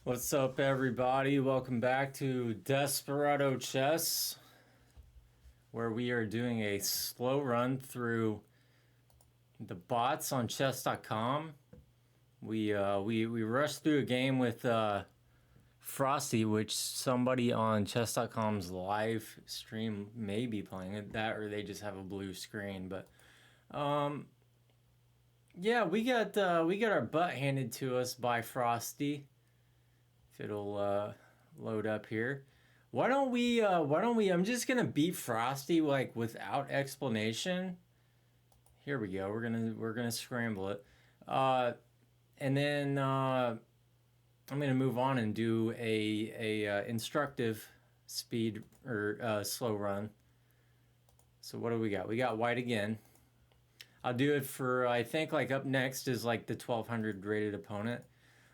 What's up, everybody? Welcome back to Desperado Chess, where we are doing a slow run through the bots on chess.com. We rushed through a game with Frosty, which somebody on chess.com's live stream may be playing it, that or they just have a blue screen. But yeah, we got our butt handed to us by Frosty. If it'll load up here. Why don't we I'm just gonna beat Frosty like without explanation. Here we go. We're gonna scramble it. And then I'm gonna move on and do a instructive speed or slow run. So what do we got? We got white again. I'll do it for, I think, like up next is like the 1200 rated opponent.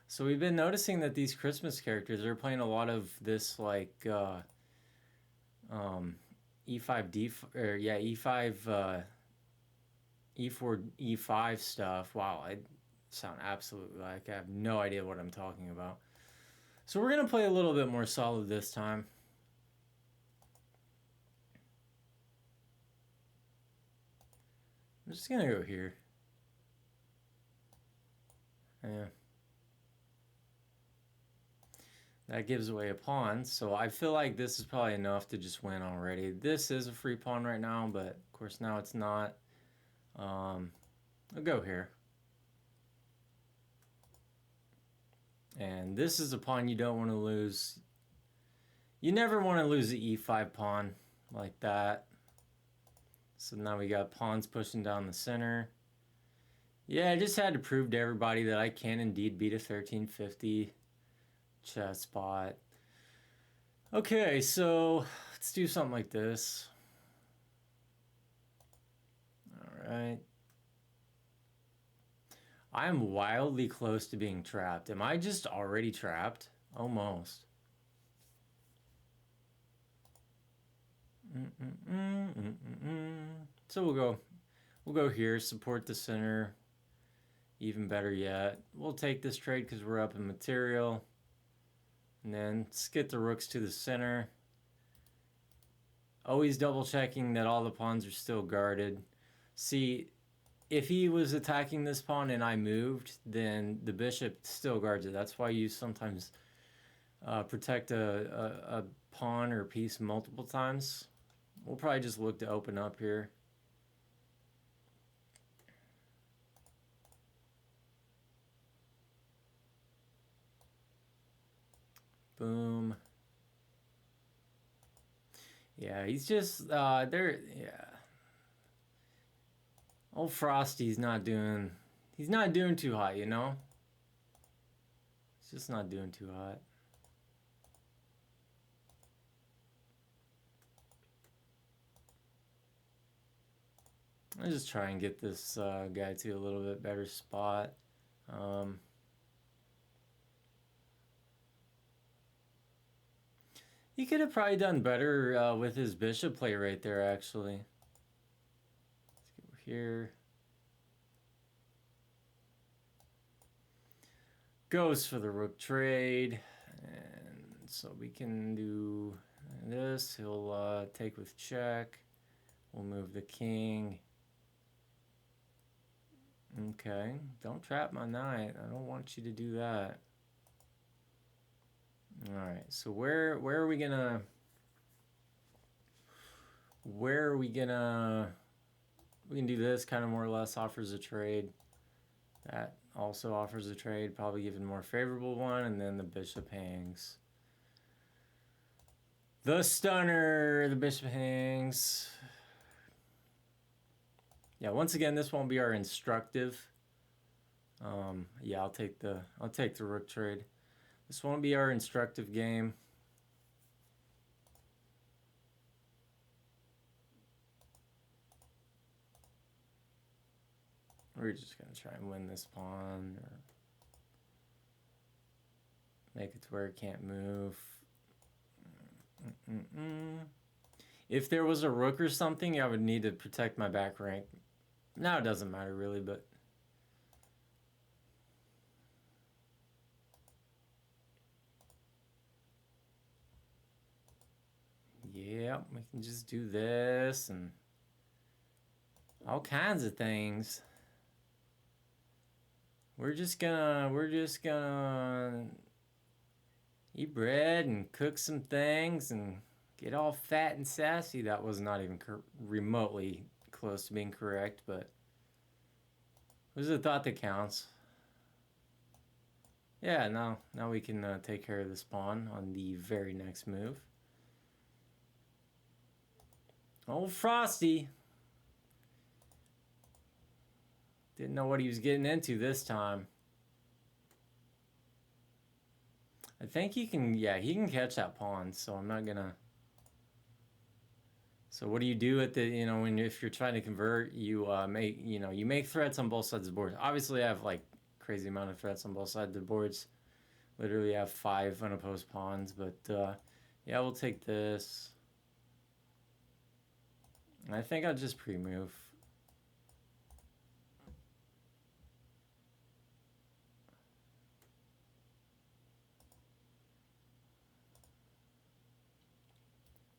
So we've been noticing that these Christmas characters are playing a lot of this like E5 D or yeah E5 E4 E5 stuff. Wow, I sound absolutely like I have no idea what I'm talking about. So we're gonna play a little bit more solid this time. I'm just gonna go here. Yeah. That gives away a pawn, so I feel like this is probably enough to just win already. This is a free pawn right now, but of course now it's not. I'll go here. And this is a pawn you don't want to lose. You never want to lose the e5 pawn like that. So now we got pawns pushing down the center. Yeah, I just had to prove to everybody that I can indeed beat a 1350 chess bot. Okay, so let's do something like this. All right. I'm wildly close to being trapped. Am I just already trapped? Almost. So we'll go here, support the center. Even better yet, we'll take this trade because we're up in material. And then let's get the rooks to the center. Always double checking that all the pawns are still guarded. See, if he was attacking this pawn and I moved, then the bishop still guards it. That's why you sometimes protect a pawn or piece multiple times. We'll probably just look to open up here. Boom. Yeah, he's just there. Yeah, old Frosty's not doing. He's not doing too hot, you know. He's just not doing too hot. I'll just try and get this guy to a little bit better spot. He could have probably done better with his bishop play right there, actually. Let's go here. Goes for the rook trade. And so we can do this. He'll take with check. We'll move the king. Okay, don't trap my knight. I don't want you to do that. All right, so where are we gonna we can do this, kind of more or less offers a trade. That also offers a trade, probably even more favorable one, and then the bishop hangs. The stunner, the bishop hangs. Yeah, once again, this won't be our instructive. Yeah, I'll take the rook trade. This won't be our instructive game. We're just gonna try and win this pawn or make it to where it can't move. If there was a rook or something, I would need to protect my back rank. Now it doesn't matter really, but we can just do this and all kinds of things. We're just gonna eat bread and cook some things and get all fat and sassy. That was not even remotely close to being correct, but this is a thought that counts. Yeah, now we can take care of this pawn on the very next move. Old Frosty didn't know what he was getting into this time. I think he can, yeah, he can catch that pawn, so I'm not gonna. So what do you do at the, if you're trying to convert, you make threats on both sides of the board. Obviously, I have like crazy amount of threats on both sides of the boards. Literally, I have 5 unopposed pawns, but yeah, we'll take this. I think I'll just pre-move.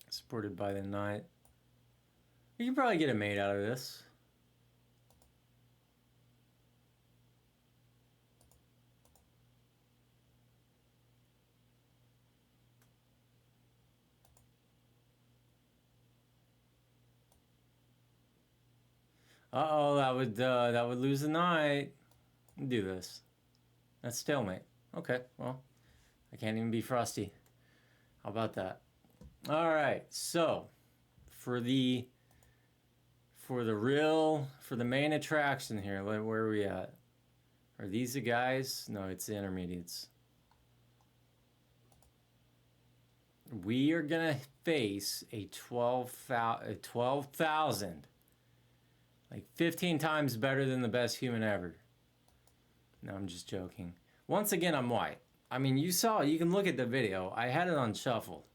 Supported by the knight. You can probably get a mate out of this. Uh-oh, that would lose the knight. Do this. That's stalemate. Okay, well, I can't even be Frosty. How about that? All right, so for the main attraction here, where are we at? Are these the guys? No, it's the intermediates. We are gonna face a 12,000, like 15 times better than the best human ever. No, I'm just joking. Once again, I'm white. I mean, you can look at the video. I had it on shuffle.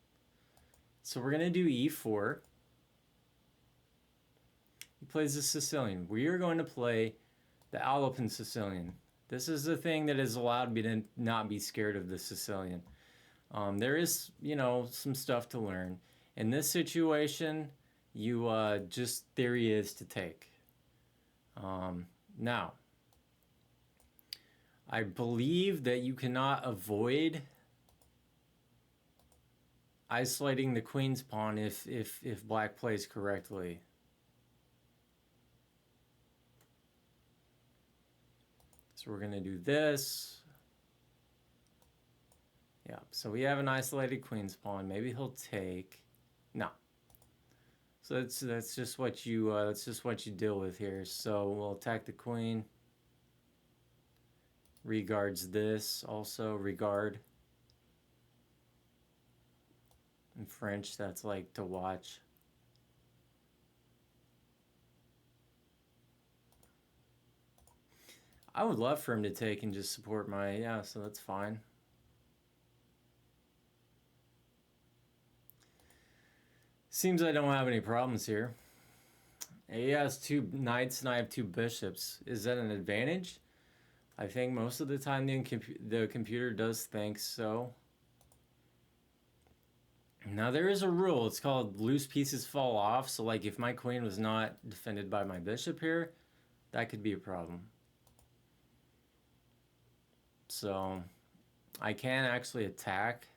So we're gonna do e4. He plays the Sicilian. We are going to play the Alpine Sicilian. This is the thing that has allowed me to not be scared of the Sicilian. There is, some stuff to learn. In this situation, you just theory is to take. Now, I believe that you cannot avoid isolating the queen's pawn if black plays correctly. So we're going to do this. Yeah, so we have an isolated queen's pawn. Maybe he'll take. No. So that's just what you deal with here. So we'll attack the queen. Regards this also, regard. In French, that's like to watch. I would love for him to take and just support my, yeah, so that's fine. Seems I don't have any problems here. He has 2 knights and I have 2 bishops. Is that an advantage? I think most of the time the computer does think so. Now there is a rule. It's called loose pieces fall off. So like if my queen was not defended by my bishop here, that could be a problem. So I can actually attack.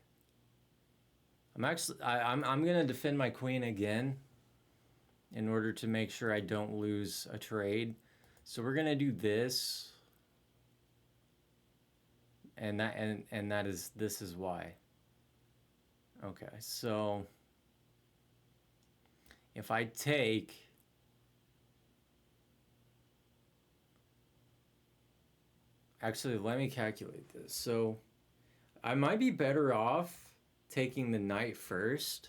I'm gonna defend my queen again in order to make sure I don't lose a trade. So we're gonna do this, and this is why. Okay, so if I take, actually let me calculate this. So I might be better off taking the knight first.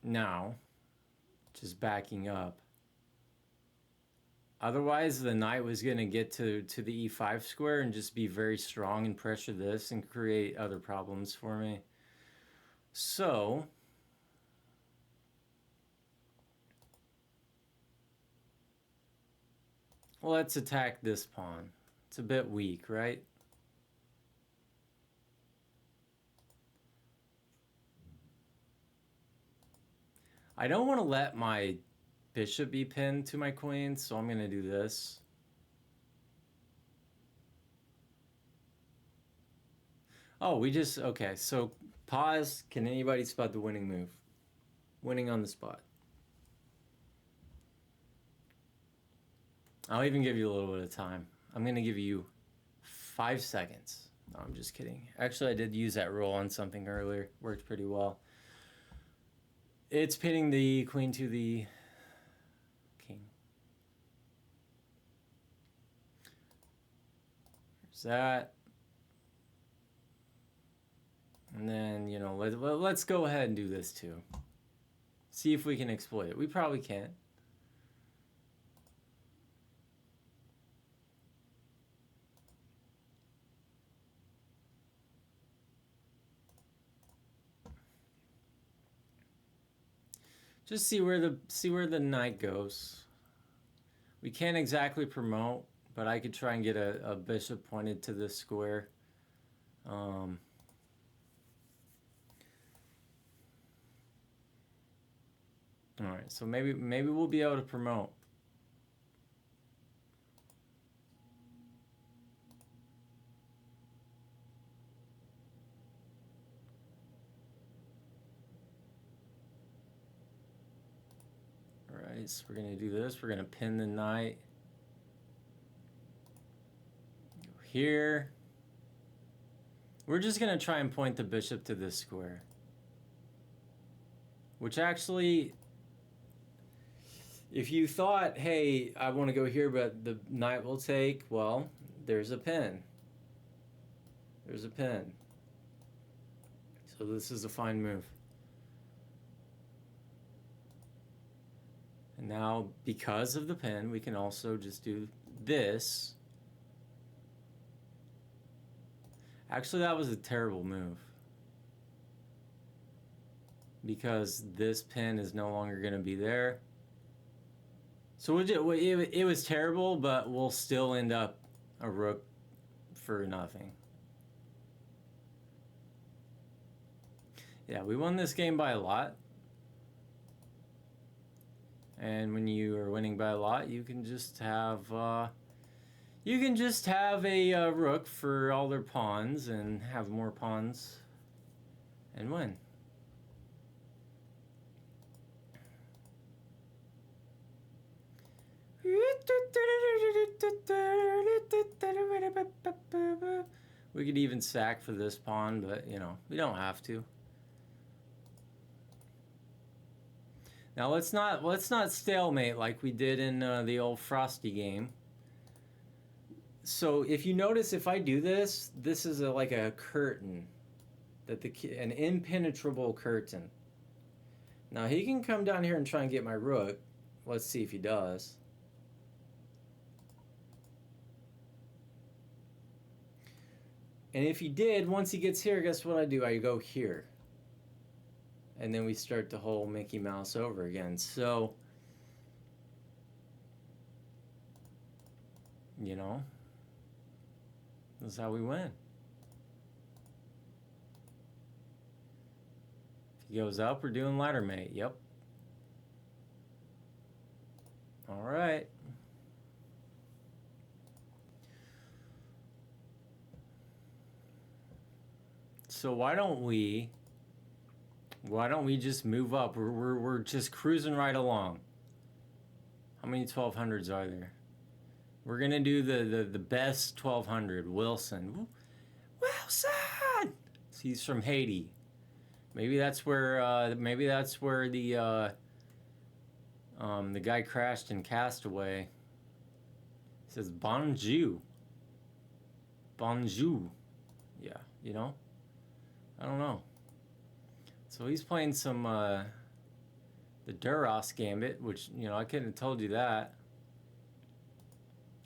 Now, just backing up. Otherwise, the knight was going to get to the e5 square and just be very strong and pressure this and create other problems for me. So, let's attack this pawn. It's a bit weak, right? I don't want to let my bishop be pinned to my queen, so I'm going to do this. Oh, we just, okay, so pause. Can anybody spot the winning move? Winning on the spot. I'll even give you a little bit of time. I'm going to give you 5 seconds. No, I'm just kidding. Actually, I did use that rule on something earlier. Worked pretty well. It's pinning the queen to the king. There's that. And then, you know, let's go ahead and do this too. See if we can exploit it. We probably can't. Just see where the knight goes. We can't exactly promote, but I could try and get a bishop pointed to this square. All right, so maybe we'll be able to promote. All right, so we're gonna do this. We're gonna pin the knight. Go here. We're just gonna try and point the bishop to this square. Which actually, if you thought, hey, I want to go here, but the knight will take, well, there's a pin. There's a pin. So this is a fine move. And now, because of the pin, we can also just do this. Actually, that was a terrible move. Because this pin is no longer going to be there. So it was terrible, but we'll still end up a rook for nothing. Yeah, we won this game by a lot. And when you are winning by a lot, you can just have a rook for all their pawns and have more pawns and win. We could even sack for this pawn, but you know, we don't have to. Now let's not stalemate like we did in the old Frosty game. So if you notice, if I do this, this is like a curtain, an impenetrable curtain. Now he can come down here and try and get my rook. Let's see if he does. And if he did, once he gets here, guess what I do? I go here. And then we start the whole Mickey Mouse over again. So, you know, this is how we win. If he goes up, we're doing ladder mate. Yep. All right. So why don't we just move up? We're just cruising right along. How many 1200s are there? We're gonna do the best 1200. Wilson. Wilson. He's from Haiti. Maybe that's where the guy crashed in Castaway. It says Bonjour. Bonjour. Yeah, you know. I don't know. So he's playing some the Duras Gambit, which, you know, I couldn't have told you that.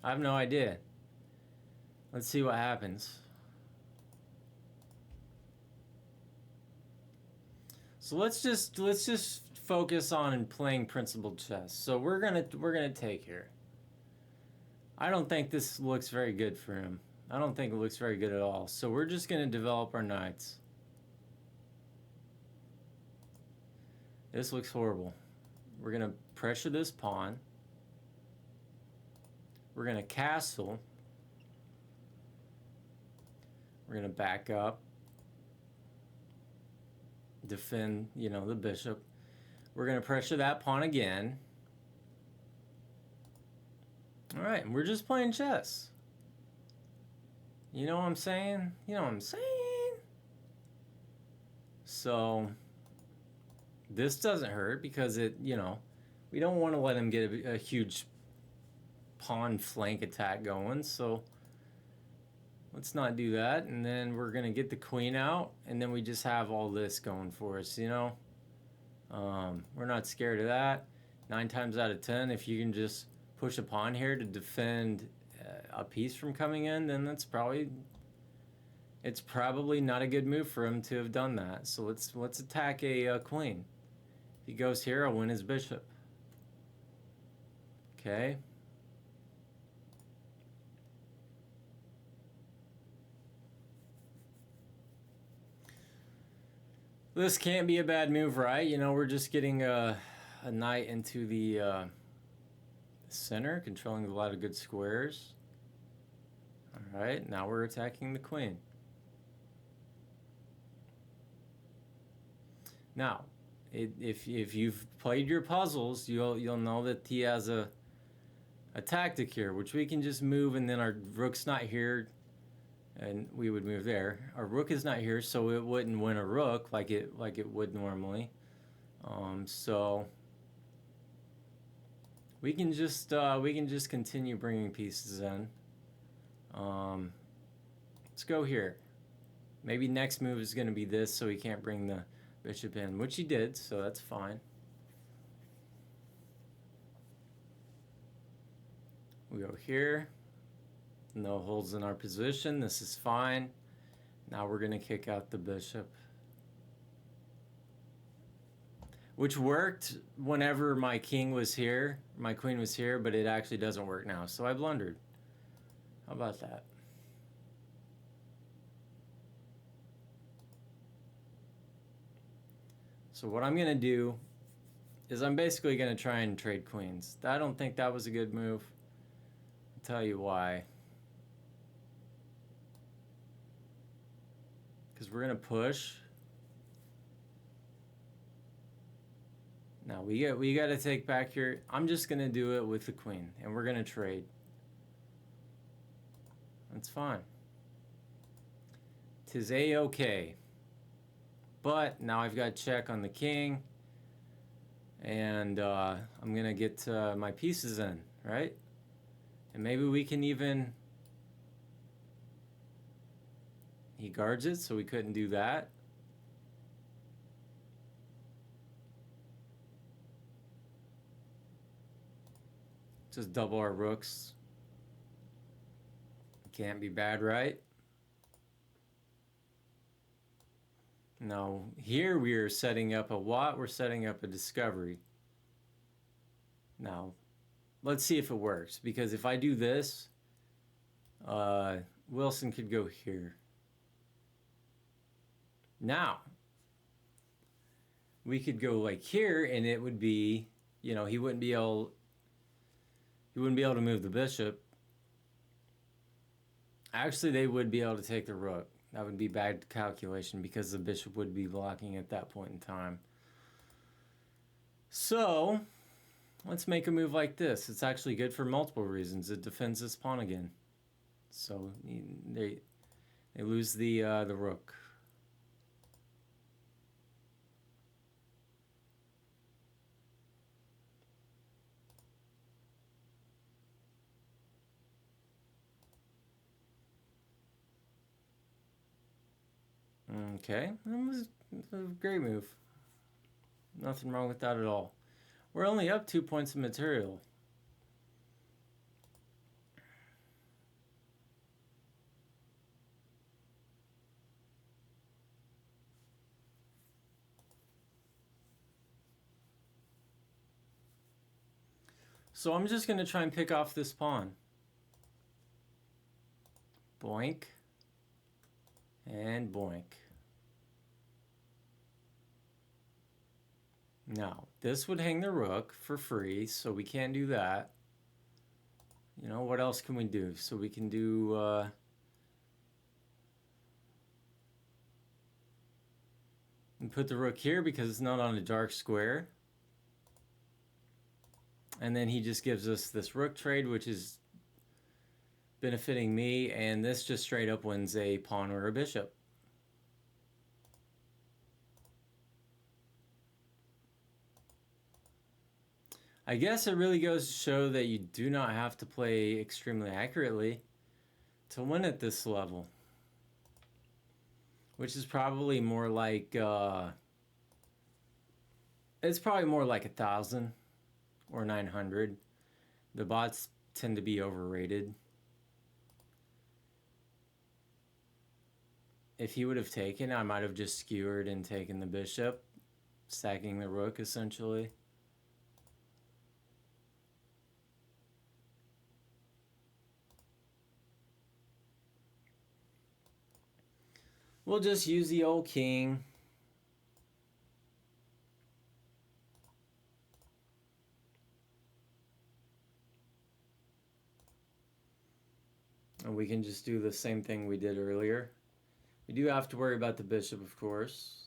I have no idea. Let's see what happens. So let's just focus on playing principled chess. So we're gonna take here. I don't think this looks very good for him. I don't think it looks very good at all. So we're just gonna develop our knights. This looks horrible. We're going to pressure this pawn. We're going to castle. We're going to back up. Defend, you know, the bishop. We're going to pressure that pawn again. All right, and we're just playing chess. You know what I'm saying? You know what I'm saying? So this doesn't hurt because it, you know, we don't want to let him get a huge pawn flank attack going. So let's not do that. And then we're going to get the queen out. And then we just have all this going for us, you know. We're not scared of that. 9 times out of 10, if you can just push a pawn here to defend a piece from coming in, then it's probably not a good move for him to have done that. So let's attack a queen. If he goes here, I'll win his bishop. Okay. This can't be a bad move, right? You know, we're just getting a knight into the center, controlling a lot of good squares. All right, now we're attacking the queen. Now, if you've played your puzzles, you'll know that he has a tactic here, which we can just move, and then our rook's not here, and we would move there. Our rook is not here, so it wouldn't win a rook like it would normally. So we can just continue bringing pieces in. Let's go here. Maybe next move is going to be this, so he can't bring the bishop in, which he did, so that's fine. We go here. No holes in our position. This is fine. Now we're going to kick out the bishop. Which worked whenever my king was here, my queen was here, but it actually doesn't work now. So I blundered. How about that? So what I'm going to do is I'm basically going to try and trade queens. I don't think that was a good move. I'll tell you why. Because we're going to push. Now we got to take back here. I'm just going to do it with the queen, and we're going to trade. That's fine. 'Tis a-okay. But now I've got check on the king, and I'm going to get my pieces in, right? And maybe we can even... He guards it, so we couldn't do that. Just double our rooks. Can't be bad, right? Now, here we are setting up a what? We're setting up a discovery. Now, let's see if it works. Because if I do this, Wilson could go here. Now, we could go like here, and it would be, you know, he wouldn't be able to move the bishop. Actually, they would be able to take the rook. That would be bad calculation because the bishop would be blocking at that point in time. So, let's make a move like this. It's actually good for multiple reasons. It defends this pawn again. So, they lose the rook. Okay, that was a great move. Nothing wrong with that at all. We're only up 2 points of material. So I'm just going to try and pick off this pawn. Boink. And boink. Now, this would hang the rook for free, so we can't do that. You know, what else can we do? So we can do... and put the rook here because it's not on a dark square. And then he just gives us this rook trade, which is benefiting me, and this just straight up wins a pawn or a bishop. I guess it really goes to show that you do not have to play extremely accurately to win at this level. Which is probably more like, it's probably more like 1,000 or 900. The bots tend to be overrated. If he would have taken, I might have just skewered and taken the bishop, sacking the rook essentially. We'll just use the old king. And we can just do the same thing we did earlier. We do have to worry about the bishop, of course.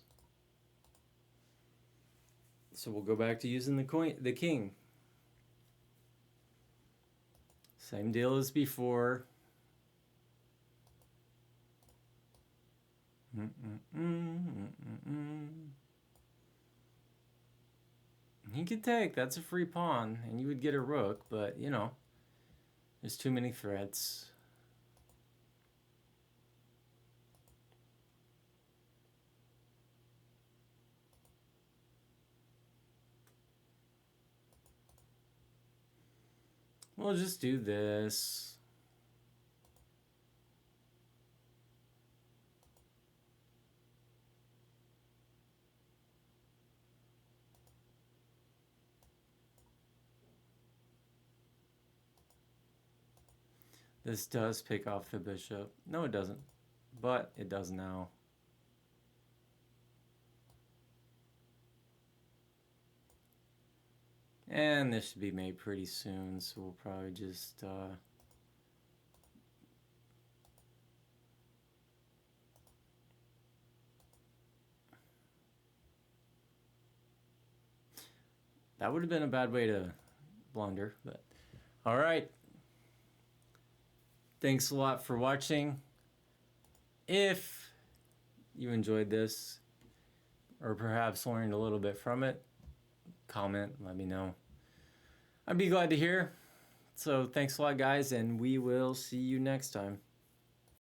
So we'll go back to using the king. Same deal as before. He could take, that's a free pawn, and you would get a rook, but, you know, there's too many threats. We'll just do this. This does pick off the bishop. No, it doesn't. But it does now. And this should be made pretty soon, so we'll probably just... that would have been a bad way to blunder, but... Alright. Thanks a lot for watching. If you enjoyed this, or perhaps learned a little bit from it, comment, let me know. I'd be glad to hear. So thanks a lot, guys, and we will see you next time.